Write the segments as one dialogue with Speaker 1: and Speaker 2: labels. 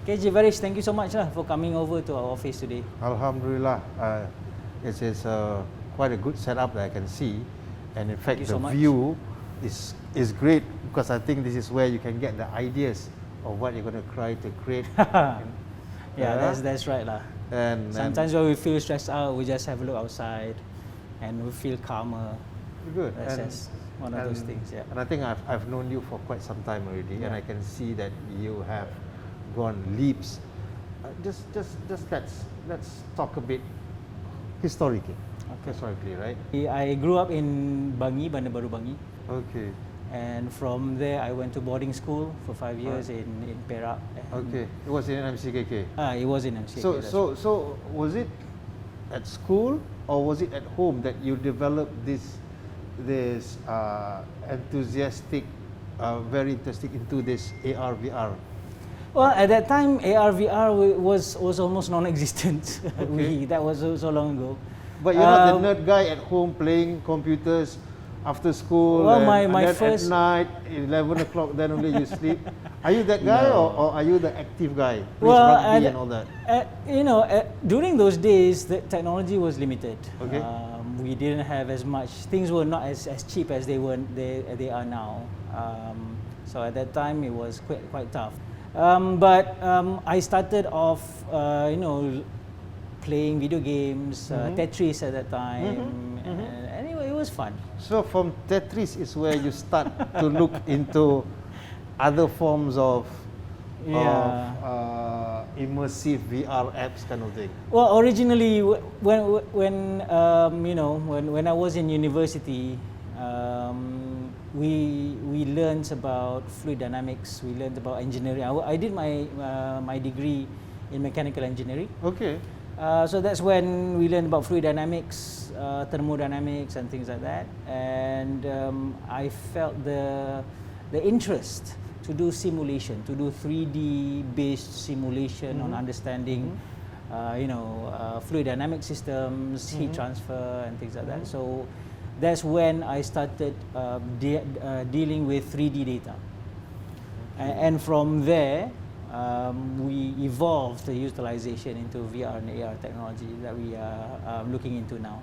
Speaker 1: KJ Barries, thank you so much for coming over to our office today.
Speaker 2: Alhamdulillah, it is quite a good setup that I can see, and in fact the view is great, because I think this is where you can get the ideas of what you're going to try to create.
Speaker 1: Yeah, that's right lah. And sometimes when we feel stressed out, we just have a look outside, and we feel calmer.
Speaker 2: Good.
Speaker 1: That's one of those things. Yeah.
Speaker 2: And I think I've known you for quite some time already, and I can see that you have gone leaps. Just let's talk a bit historically. Okay. Historically, right?
Speaker 1: I grew up in Bangi, Bandar Baru Bangi.
Speaker 2: Okay.
Speaker 1: And from there, I went to boarding school for 5 years in Perak.
Speaker 2: Okay. It was in MCKK.
Speaker 1: It was in MCKK.
Speaker 2: So was it at school, or was it at home that you developed this enthusiastic, very interested into this AR VR?
Speaker 1: Well, at that time, AR VR was almost non-existent.
Speaker 2: Okay.
Speaker 1: That was so long ago.
Speaker 2: But you're not the nerd guy at home playing computers after school.
Speaker 1: Well,
Speaker 2: and
Speaker 1: my
Speaker 2: then
Speaker 1: first
Speaker 2: at night, 11 o'clock, then only you sleep. Are you that guy, or are you the active guy? Plays rugby and all that.
Speaker 1: During those days, the technology was limited.
Speaker 2: Okay.
Speaker 1: We didn't have as much. Things were not as cheap as they are now. So at that time, it was quite tough. But I started off, playing video games, Tetris at that time. Anyway, it was fun.
Speaker 2: So from Tetris is where you start to look into other forms of immersive VR apps kind of thing.
Speaker 1: Well, originally, when I was in university, we learned about fluid dynamics. We learned about engineering. I did my degree in mechanical engineering.
Speaker 2: Okay.
Speaker 1: So that's when we learned about fluid dynamics, thermodynamics, and things like that. And I felt the interest to do simulation, to do 3D based simulation on understanding, fluid dynamic systems, heat transfer, and things like that. So that's when I started dealing with 3D data, and from there we evolved the utilization into VR and AR technology that we are looking into now.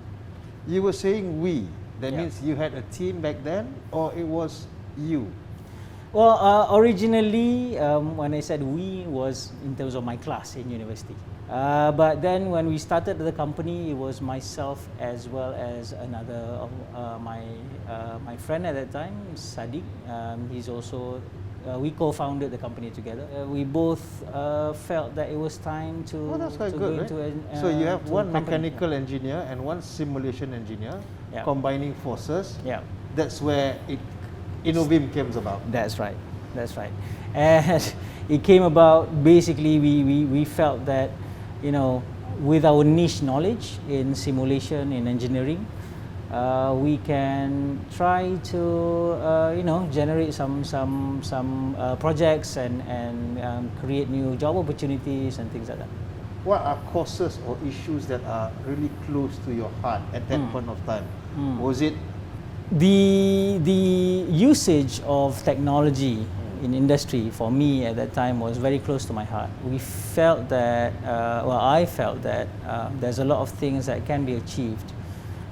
Speaker 2: You were saying we. That means you had a team back then, or it was you?
Speaker 1: Well, originally, when I said we, was in terms of my class in university. But then when we started the company, it was myself as well as another of my friend at that time, Sadiq. He's also, we co-founded the company together. We both felt that it was time to,
Speaker 2: that's quite
Speaker 1: to
Speaker 2: good,
Speaker 1: go
Speaker 2: right?
Speaker 1: into
Speaker 2: So you have one
Speaker 1: company.
Speaker 2: mechanical engineer and one simulation engineer, combining forces.
Speaker 1: Yeah.
Speaker 2: That's where Innoveam came about.
Speaker 1: That's right. That's right. And it came about, basically, we felt that, with our niche knowledge in simulation, in engineering, we can try to, generate some projects and create new job opportunities and things like that.
Speaker 2: What are causes or issues that are really close to your heart at that point of time? Was it
Speaker 1: the usage of technology in industry for me at that time was very close to my heart. We felt that, I felt that there's a lot of things that can be achieved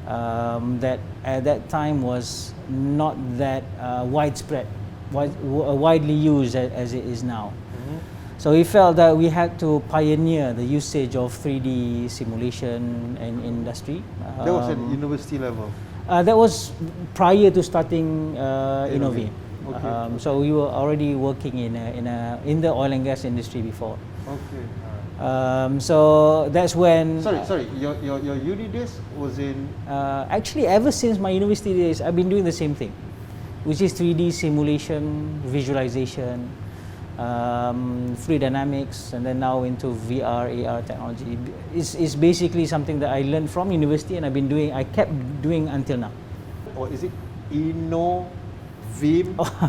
Speaker 1: that at that time was not that widespread, widely used as it is now. So we felt that we had to pioneer the usage of 3D simulation in industry.
Speaker 2: That was at university level?
Speaker 1: That was prior to starting Innoveam.
Speaker 2: Okay.
Speaker 1: So we were already working in the oil and gas industry before.
Speaker 2: Okay.
Speaker 1: So that's when.
Speaker 2: Sorry. Your uni days was in.
Speaker 1: Actually, ever since my university days, I've been doing the same thing, which is 3D simulation, visualization, fluid dynamics, and then now into VR, AR technology. It's basically something that I learned from university, and I kept doing until now.
Speaker 2: Or is it Innoveam,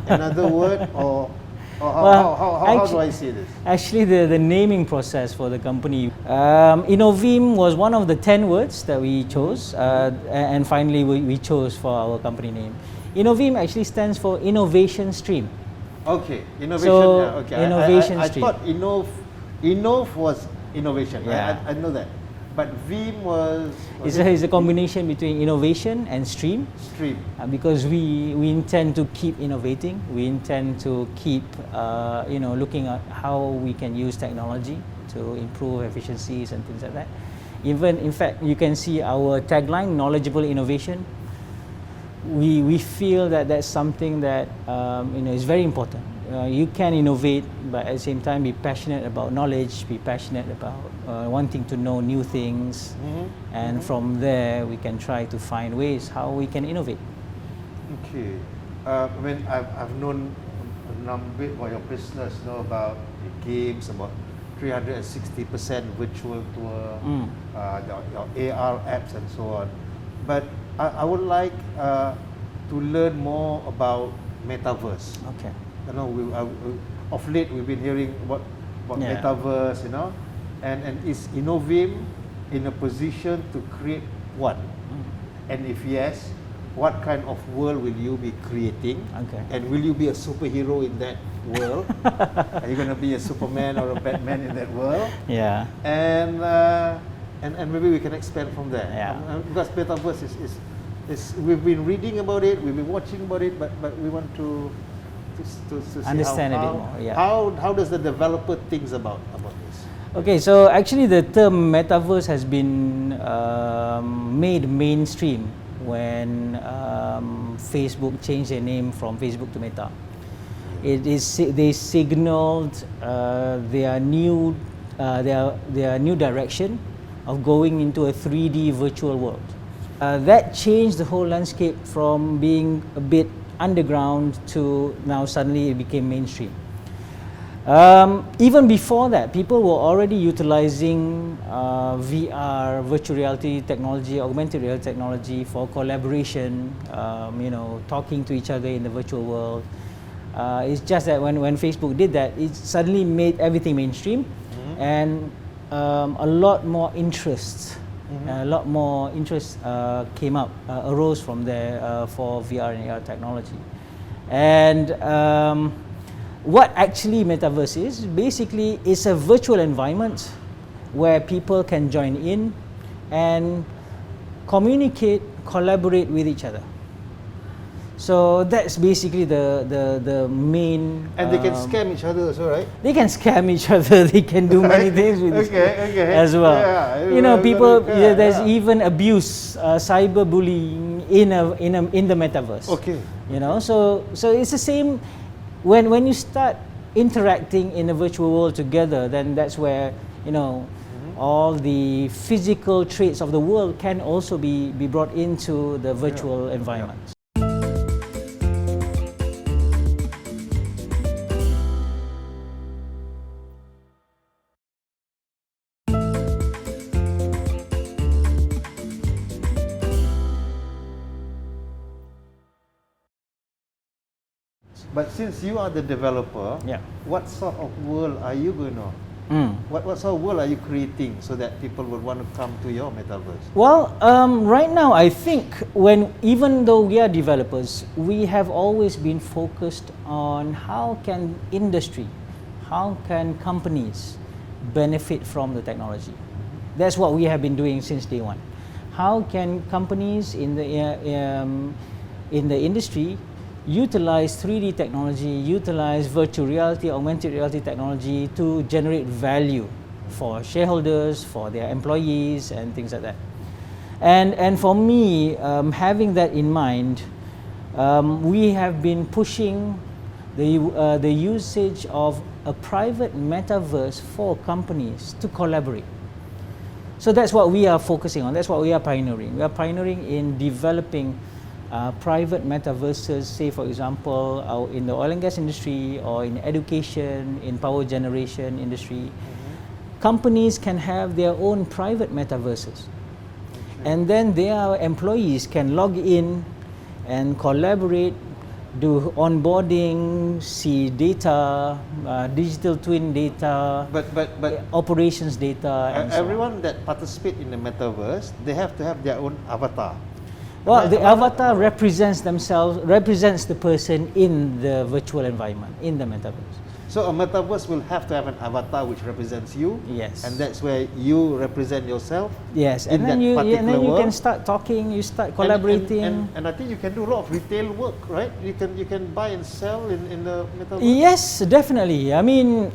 Speaker 2: another word, or how do I say this?
Speaker 1: Actually, the naming process for the company, Innoveam was one of the 10 words that we chose, and finally we chose for our company name. Innoveam actually stands for Innovation Stream.
Speaker 2: Okay, innovation.
Speaker 1: So,
Speaker 2: okay.
Speaker 1: innovation
Speaker 2: I
Speaker 1: stream.
Speaker 2: thought Innov was innovation.
Speaker 1: Yeah.
Speaker 2: I know that. But Veeam was
Speaker 1: It's a combination between innovation and stream.
Speaker 2: Stream.
Speaker 1: Because we intend to keep innovating. We intend to keep looking at how we can use technology to improve efficiencies and things like that. Even in fact, you can see our tagline, knowledgeable innovation. We feel that that's something that is very important. You can innovate, but at the same time be passionate about knowledge, be passionate about wanting to know new things, and from there we can try to find ways how we can innovate.
Speaker 2: Okay. When I've known a number about your business, about the games, about 360% virtual tour, your AR apps and so on. But I would like to learn more about metaverse.
Speaker 1: Okay.
Speaker 2: Of late we've been hearing about metaverse, and is Innoveam in a position to create one? And if yes, what kind of world will you be creating?
Speaker 1: Okay.
Speaker 2: And will you be a superhero in that world? Are you going to be a Superman or a Batman in that world?
Speaker 1: Yeah.
Speaker 2: And maybe we can expand from there.
Speaker 1: Yeah.
Speaker 2: Because metaverse is we've been reading about it, we've been watching about it, but we want to see
Speaker 1: understand a bit more. Yeah.
Speaker 2: How does the developer thinks about this?
Speaker 1: Okay, so actually the term metaverse has been made mainstream when Facebook changed their name from Facebook to Meta. They signaled their new direction of going into a 3D virtual world. That changed the whole landscape from being a bit underground to now suddenly it became mainstream. Even before that, people were already utilizing VR, virtual reality technology, augmented reality technology for collaboration, talking to each other in the virtual world. It's just that when Facebook did that, it suddenly made everything mainstream, and a lot more interest arose from there for VR and AR technology. And what actually metaverse is, basically it's a virtual environment where people can join in and communicate, collaborate with each other. So that's basically the main.
Speaker 2: And they can scam each other also, right?
Speaker 1: They can scam each other. They can do many things with as well.
Speaker 2: Yeah,
Speaker 1: people. There's even abuse, cyberbullying in the metaverse.
Speaker 2: Okay.
Speaker 1: So it's the same. When you start interacting in a virtual world together, then that's where all the physical traits of the world can also be brought into the virtual environment.
Speaker 2: But since you are the developer, what sort of world are you going to? What sort of world are you creating so that people would want to come to your metaverse?
Speaker 1: Well, right now I think even though we are developers, we have always been focused on how can industry, how can companies benefit from the technology. That's what we have been doing since day one. How can companies in the industry utilize 3D technology, utilize virtual reality, augmented reality technology to generate value for shareholders, for their employees, and things like that. And for me, having that in mind, we have been pushing the usage of a private metaverse for companies to collaborate. So that's what we are focusing on. That's what we are pioneering. We are pioneering in developing private metaverses, say for example, in the oil and gas industry or in education, in power generation industry. Companies can have their own private metaverses. And then their employees can log in and collaborate, do onboarding, see data, digital twin data,
Speaker 2: but
Speaker 1: operations data, and
Speaker 2: everyone that participate in the metaverse, they have to have their own avatar.
Speaker 1: Well, the avatar represents the person in the virtual environment, in the metaverse.
Speaker 2: So a metaverse will have to have an avatar which represents you.
Speaker 1: Yes.
Speaker 2: And that's where you represent yourself.
Speaker 1: Yes, and then you can start talking, you start collaborating.
Speaker 2: And I think you can do a lot of retail work, right? You can buy and sell in the metaverse.
Speaker 1: Yes, definitely. I mean,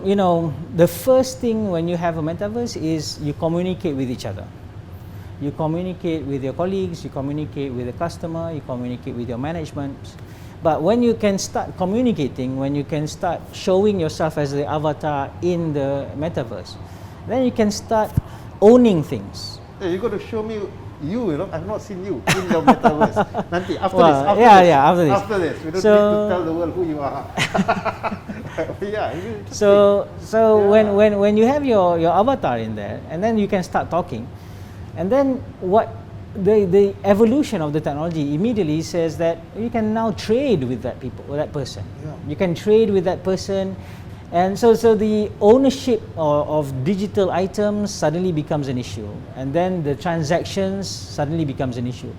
Speaker 1: you know, the first thing when you have a metaverse is you communicate with each other. You communicate with your colleagues, you communicate with the customer, you communicate with your management. But when you can start communicating, when you can start showing yourself as the avatar in the metaverse, then you can start owning things.
Speaker 2: Hey, you're going to show me you know, I've not seen you in your metaverse. Nanti, after this. After this. We don't need to tell the world who you are.
Speaker 1: When you have your avatar in there, and then you can start talking, and then what the evolution of the technology immediately says that you can now trade with that person.
Speaker 2: Yeah.
Speaker 1: You can trade with that person, and so the ownership of digital items suddenly becomes an issue, and then the transactions suddenly becomes an issue.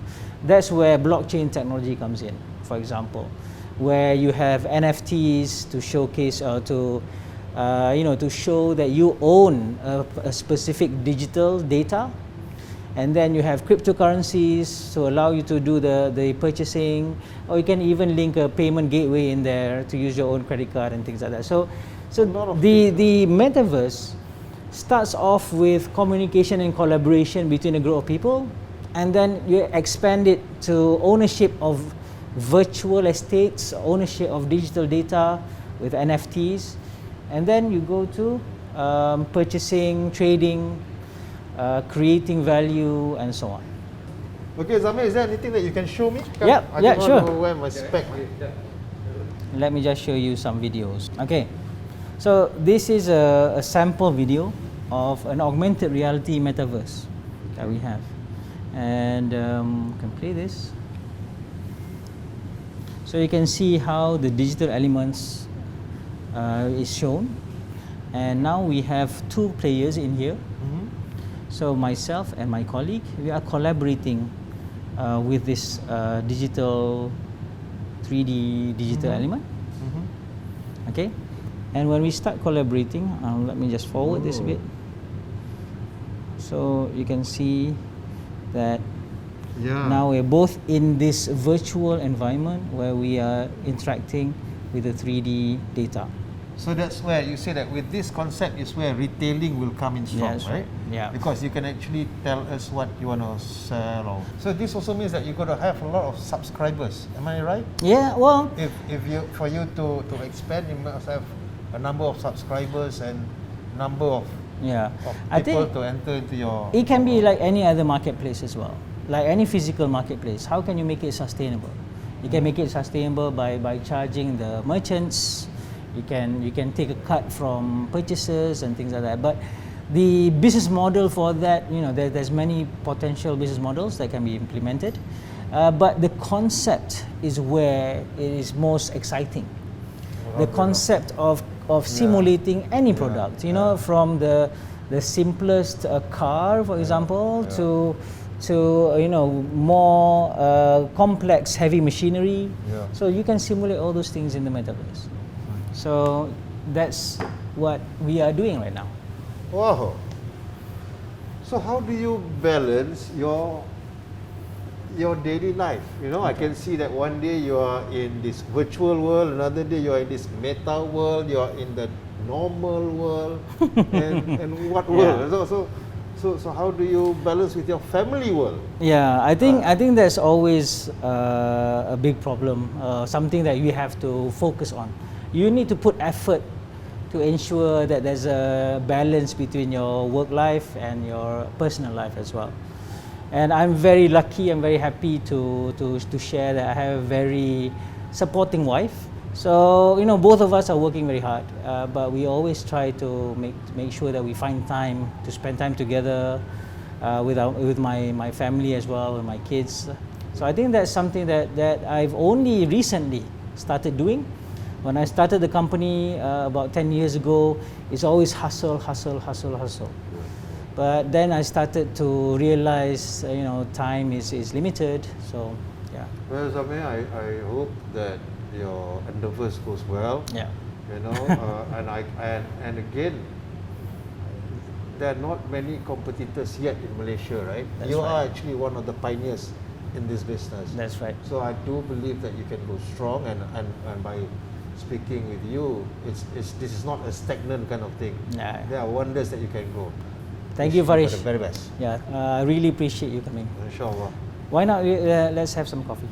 Speaker 1: That's where blockchain technology comes in, for example, where you have NFTs to showcase or to show that you own a specific digital data. And then you have cryptocurrencies to allow you to do the purchasing, or you can even link a payment gateway in there to use your own credit card and things like that. So the metaverse starts off with communication and collaboration between a group of people, and then you expand it to ownership of virtual estates, ownership of digital data with NFTs, and then you go to purchasing, trading, creating value, and so on.
Speaker 2: Okay, Zamir, is there anything that you can show me?
Speaker 1: Yeah, sure.
Speaker 2: I don't know where my spec.
Speaker 1: Let me just show you some videos. Okay, so this is a sample video of an augmented reality metaverse that we have, and you can play this. So you can see how the digital elements is shown, and now we have two players in here. So myself and my colleague, we are collaborating with this digital 3D digital element. Okay, and when we start collaborating, let me just forward this a bit. So you can see that now we're both in this virtual environment where we are interacting with the 3D data.
Speaker 2: So that's where you say that with this concept is where retailing will come in strong, right?
Speaker 1: Yeah.
Speaker 2: Because you can actually tell us what you want to sell. So this also means that you're going to have a lot of subscribers. Am I right?
Speaker 1: Yeah. Well,
Speaker 2: for you to expand, you must have a number of subscribers and number of people to enter into your.
Speaker 1: It can be like any other marketplace as well, like any physical marketplace. How can you make it sustainable? You can make it sustainable by charging the merchants. You can take a cut from purchases and things like that. But the business model for that, there's many potential business models that can be implemented. But the concept is where it is most exciting. The concept of simulating any product, from the simplest car, for example, to more complex heavy machinery. So you can simulate all those things in the metaverse. So that's what we are doing right now.
Speaker 2: Wow. So how do you balance your daily life? I can see that one day you are in this virtual world, another day you are in this meta world, you are in the normal world, and what world? So how do you balance with your family world?
Speaker 1: Yeah, I think that's always a big problem, something that you have to focus on. You need to put effort to ensure that there's a balance between your work life and your personal life as well. And I'm very lucky, I'm very happy to share that I have a very supporting wife. So, both of us are working very hard, but we always try to make sure that we find time to spend time together with my family as well, with my kids. So I think that's something that I've only recently started doing. When I started the company about 10 years ago, it's always hustle. But then I started to realize, you know, time is limited. So, yeah.
Speaker 2: Well, Zamir, I hope that your endeavors goes well.
Speaker 1: Yeah.
Speaker 2: You know, and again, there are not many competitors yet in Malaysia, right?
Speaker 1: That's
Speaker 2: You are
Speaker 1: right.
Speaker 2: actually one of the pioneers in this business.
Speaker 1: That's right.
Speaker 2: So I do believe that you can go strong, and by speaking with you, this is not a stagnant kind of thing.
Speaker 1: Yeah.
Speaker 2: There are wonders that you can go.
Speaker 1: Thank you,
Speaker 2: Wish
Speaker 1: Farish.
Speaker 2: for the very best.
Speaker 1: Yeah, I really appreciate you coming.
Speaker 2: Inshallah.
Speaker 1: Why not let's have some coffee?